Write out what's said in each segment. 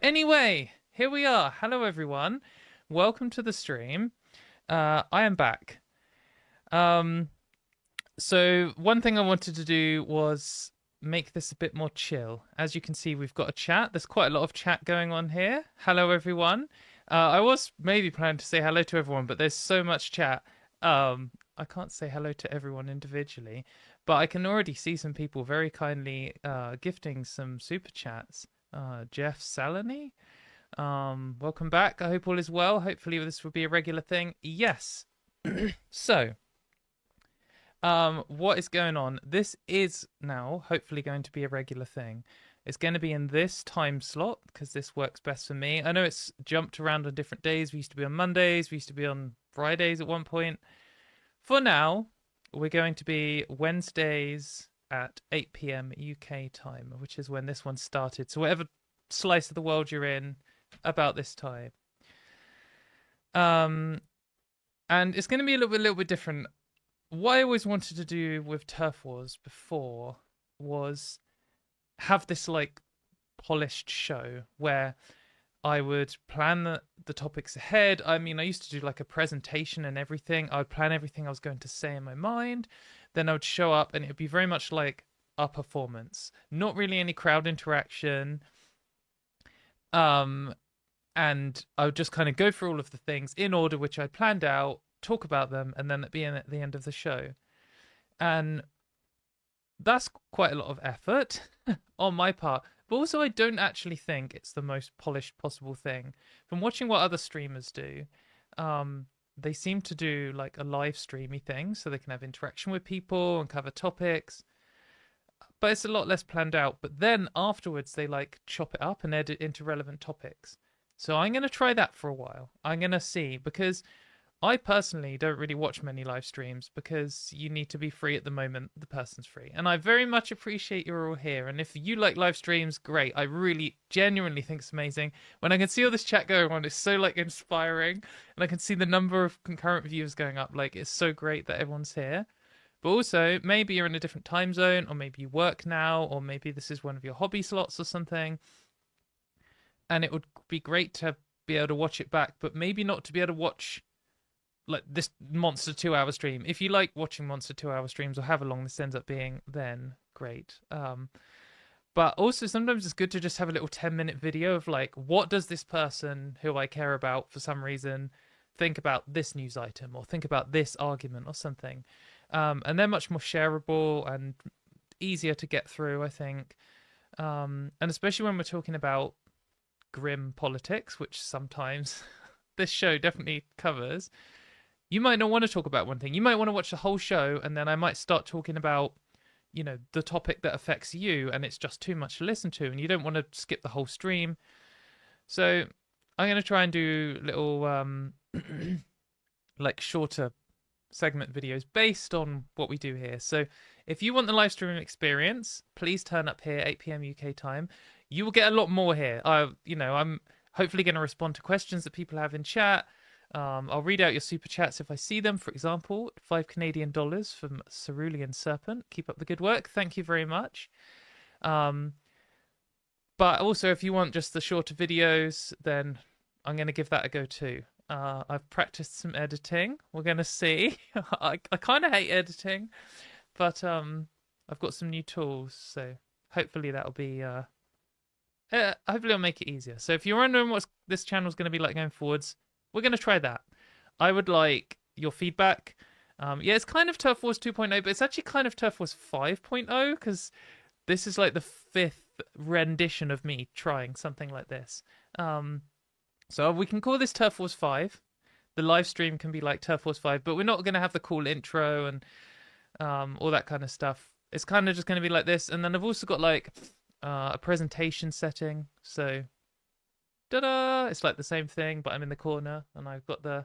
Anyway, here we are. Hello, everyone. Welcome to the stream. I am back. Um, so one thing I wanted to do was make this a bit more chill. As you can see, we've got a chat. There's quite a lot of chat going on here. Hello, everyone. I was maybe planning to say hello to everyone, but there's so much chat. I can't say hello to everyone individually, but I can already see some people very kindly gifting some super chats. Jeff Salony, welcome back. I hope all is well. Hopefully this will be a regular thing. Yes. So, what is going on? This is now hopefully going to be a regular thing. It's going to be in this time slot because this works best for me. I know it's jumped around on different days. We used to be on Mondays. We used to be on Fridays at one point. For now, we're going to be Wednesdays at 8 p.m. UK time, which is when this one started. So whatever slice of the world you're in, about this time. And it's going to be a little bit different. What I always wanted to do with Turf Wars before was have this like polished show where I would plan the topics ahead. I mean, I used to do like a presentation and everything. I would plan everything I was going to say in my mind. Then I would show up and it would be very much like a performance. Not really any crowd interaction. And I would just kind of go through all of the things in order which I'd planned out, talk about them, and then be at the end of the show. And that's quite a lot of effort on my part. But also, I don't actually think it's the most polished possible thing. From watching what other streamers do, they seem to do like a live streamy thing so they can have interaction with people and cover topics. But it's a lot less planned out. But then afterwards, they like chop it up and edit into relevant topics. So I'm going to try that for a while. I'm going to see, because I personally don't really watch many live streams because you need to be free at the moment the person's free. And I very much appreciate you're all here. And if you like live streams, great. I really genuinely think it's amazing. When I can see all this chat going on, it's so like inspiring. And I can see the number of concurrent viewers going up. Like, it's so great that everyone's here. But also, maybe you're in a different time zone, or maybe you work now, or maybe this is one of your hobby slots or something. And it would be great to be able to watch it back, but maybe not to be able to watch like this monster 2-hour stream. If you like watching monster 2-hour streams or however long this ends up being, then great. But also sometimes it's good to just have a little 10-minute video of like, what does this person who I care about for some reason think about this news item, or think about this argument or something. And they're much more shareable and easier to get through, I think. And especially when we're talking about grim politics, which sometimes this show definitely covers. You might not want to talk about one thing. You might want to watch the whole show, and then I might start talking about, you know, the topic that affects you, and it's just too much to listen to, and you don't want to skip the whole stream. So I'm going to try and do little, like shorter segment videos based on what we do here. So if you want the live streaming experience, please turn up here 8 p.m. UK time. You will get a lot more here. I'm hopefully going to respond to questions that people have in chat. I'll read out your super chats if I see them. For example, $5 Canadian from Cerulean Serpent. Keep up the good work. Thank you very much. But also, if you want just the shorter videos, then I'm going to give that a go too. I've practiced some editing. We're going to see. I kind of hate editing, but I've got some new tools, so hopefully that'll be... hopefully I'll make it easier. So if you're wondering what this channel is going to be like going forwards, we're going to try that. I would like your feedback. Yeah, it's kind of Turf Wars 2.0, but it's actually kind of Turf Wars 5.0, because this is like the 5th rendition of me trying something like this. So we can call this Turf Wars 5. The live stream can be like Turf Wars 5, but we're not going to have the cool intro and all that kind of stuff. It's kind of just going to be like this. And then I've also got like a presentation setting. So, ta-da! It's like the same thing, but I'm in the corner and I've got the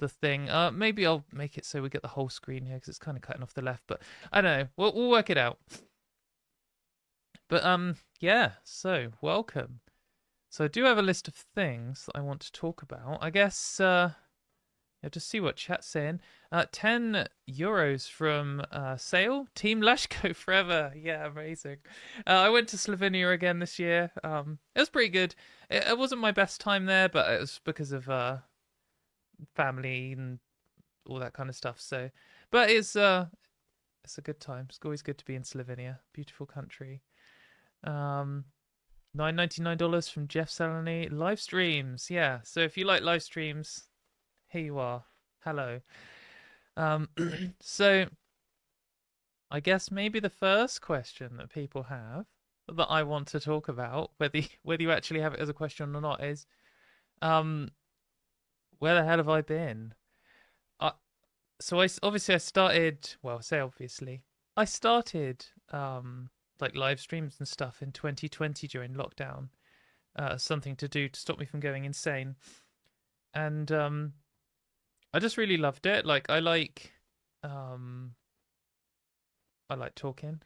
thing. Maybe I'll make it so we get the whole screen here because it's kind of cutting off the left. But I don't know. We'll work it out. But yeah. So welcome. So I do have a list of things that I want to talk about. I guess Yeah, just see what chat's saying. €10 from Sale. Team Lashko forever. Yeah, amazing. I went to Slovenia again this year. It was pretty good. It wasn't my best time there, but it was because of family and all that kind of stuff. So, but it's a good time. It's always good to be in Slovenia. Beautiful country. $9.99 from Jeff Saloni. Live streams, yeah. So if you like live streams, here you are. Hello. So I guess maybe the first question that people have that I want to talk about, whether you actually have it as a question or not, is where the hell have I been? So I started, well, say obviously, I started like live streams and stuff in 2020 during lockdown, something to do to stop me from going insane, and I just really loved it. Like I like talking.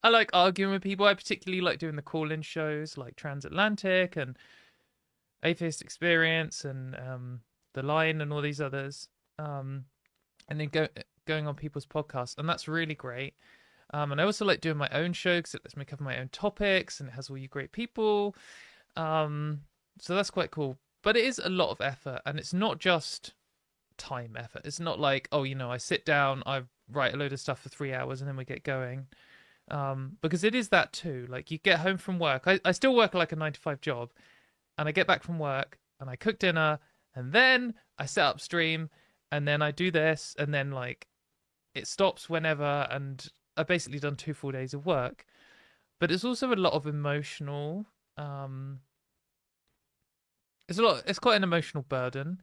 I like arguing with people. I particularly like doing the call-in shows like Transatlantic and Atheist Experience and The Line and all these others. And then going on people's podcasts, and that's really great. And I also like doing my own show because it lets me cover my own topics and it has all you great people. So that's quite cool. But it is a lot of effort, and it's not just time effort. It's not like, oh, I sit down, I write a load of stuff for 3 hours, and then we get going. Because it is that too. Like you get home from work. I still work like a 9 to 5 job, and I get back from work and I cook dinner, and then I set up stream, and then I do this, and then like it stops whenever, and I've basically done 2 full days of work. But it's also a lot of emotional. It's quite an emotional burden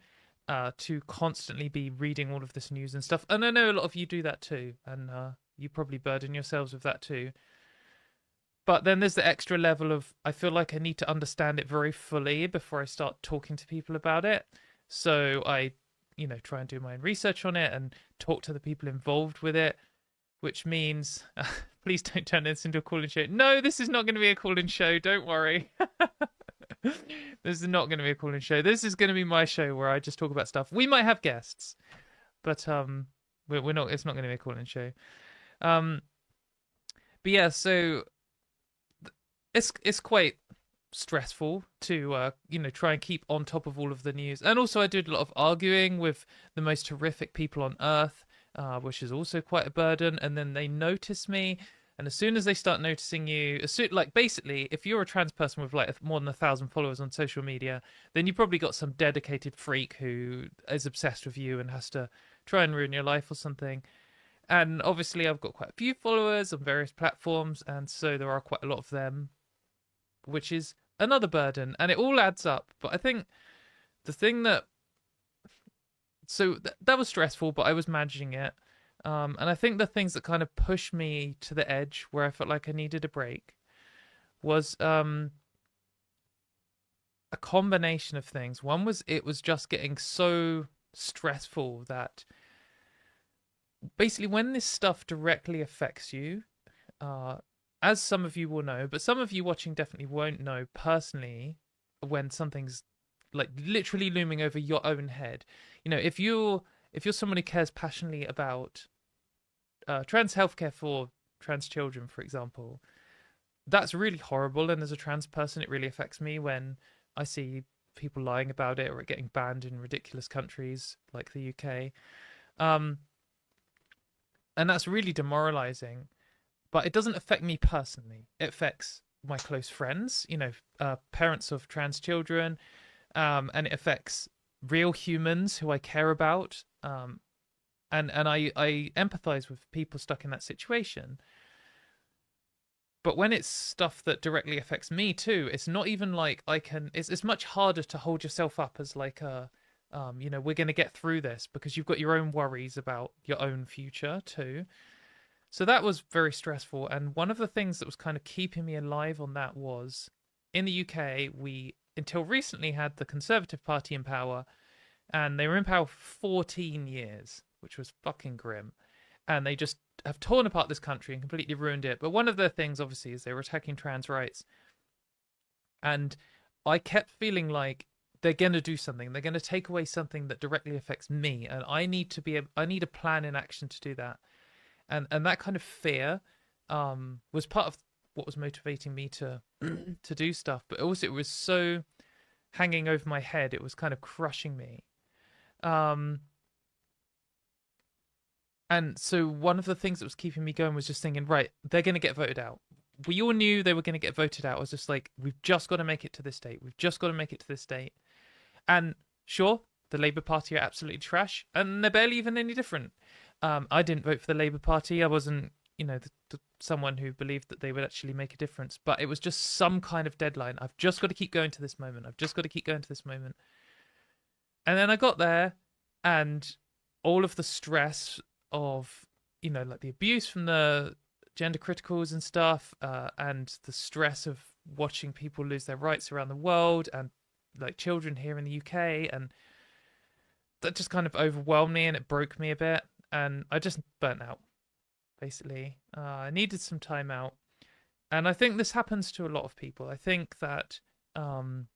to constantly be reading all of this news and stuff. And I know a lot of you do that too, and you probably burden yourselves with that too. But then there's the extra level of, I feel like I need to understand it very fully before I start talking to people about it. So I, try and do my own research on it and talk to the people involved with it, which means, please don't turn this into a call-in show. No, this is not going to be a call-in show. Don't worry. This is not going to be a call-in show. This is going to be my show where I just talk about stuff. We might have guests, but we're not. It's not going to be a call-in show. But yeah, so it's quite stressful to try and keep on top of all of the news. And also I did a lot of arguing with the most horrific people on earth, which is also quite a burden. And then they notice me, and as soon as they start noticing you, basically if you're a trans person with like more than 1,000 followers on social media, then you probably got some dedicated freak who is obsessed with you and has to try and ruin your life or something. And obviously I've got quite a few followers on various platforms, and so there are quite a lot of them, which is another burden, and it all adds up. But I think the thing that was stressful, but I was managing it. And I think the things that kind of pushed me to the edge where I felt like I needed a break was a combination of things. One was it was just getting so stressful that basically when this stuff directly affects you, as some of you will know, but some of you watching definitely won't know personally, when something's like literally looming over your own head. If you're someone who cares passionately about trans healthcare for trans children, for example, that's really horrible. And as a trans person, it really affects me when I see people lying about it or it getting banned in ridiculous countries like the UK. And that's really demoralizing. But it doesn't affect me personally. It affects my close friends, parents of trans children, and it affects real humans who I care about. And I empathize with people stuck in that situation. But when it's stuff that directly affects me too, it's not even like it's much harder to hold yourself up as like we're going to get through this, because you've got your own worries about your own future too. So that was very stressful. And one of the things that was kind of keeping me alive on that was, in the UK, we, until recently, had the Conservative Party in power, and they were in power for 14 years, which was fucking grim. And they just have torn apart this country and completely ruined it. But one of the things, obviously, is they were attacking trans rights. And I kept feeling like they're going to do something. They're going to take away something that directly affects me, and I need a plan in action to do that. And that kind of fear was part of what was motivating me to to do stuff, but also it was so hanging over my head, it was kind of crushing me. um and so one of the things that was keeping me going was just thinking, right, they're going to get voted out. We all knew they were going to get voted out. I was just like, we've just got to make it to this date, we've just got to make it to this date. And sure, the Labour Party are absolutely trash, and they're barely even any different. I didn't vote for the Labour Party. I wasn't, someone who believed that they would actually make a difference. But it was just some kind of deadline. I've just got to keep going to this moment. I've just got to keep going to this moment. And then I got there, and all of the stress of, like the abuse from the gender criticals and stuff, and the stress of watching people lose their rights around the world, and like children here in the UK, and that just kind of overwhelmed me, and it broke me a bit, and I just burnt out, basically. I needed some time out, and I think this happens to a lot of people. I think that in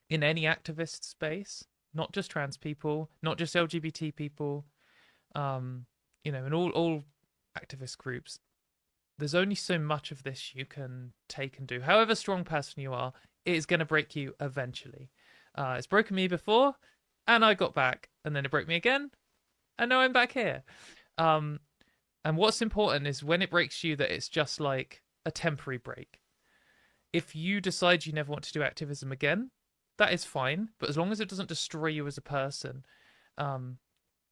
any activist space, not just trans people, not just LGBT people, in all activist groups, there's only so much of this you can take and do. However strong person you are, it is going to break you eventually. It's broken me before, and I got back, and then it broke me again, and now I'm back here. And what's important is when it breaks you, that it's just like a temporary break. If you decide you never want to do activism again, that is fine, but as long as it doesn't destroy you as a person.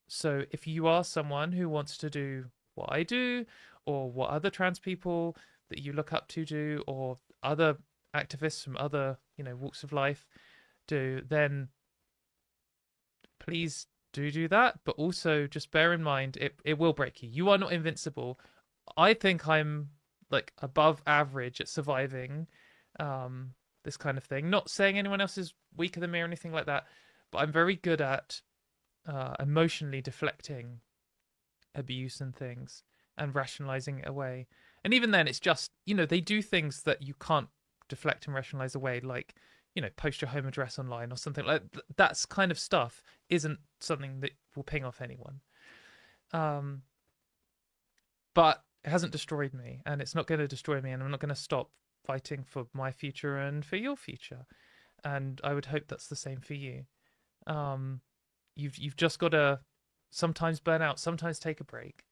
So if you are someone who wants to do what I do, or what other trans people that you look up to do, or other activists from other, walks of life do, then please do that. But also just bear in mind, it will break you. You are not invincible. I think I'm like above average at surviving this kind of thing. Not saying anyone else is weaker than me or anything like that, but I'm very good at emotionally deflecting abuse and things and rationalizing it away. And even then, it's just, they do things that you can't deflect and rationalize away, like, post your home address online or something like that. That's kind of stuff isn't something that will ping off anyone. But it hasn't destroyed me, and it's not going to destroy me, and I'm not going to stop fighting for my future and for your future. And I would hope that's the same for you. You've just got to sometimes burn out, sometimes take a break.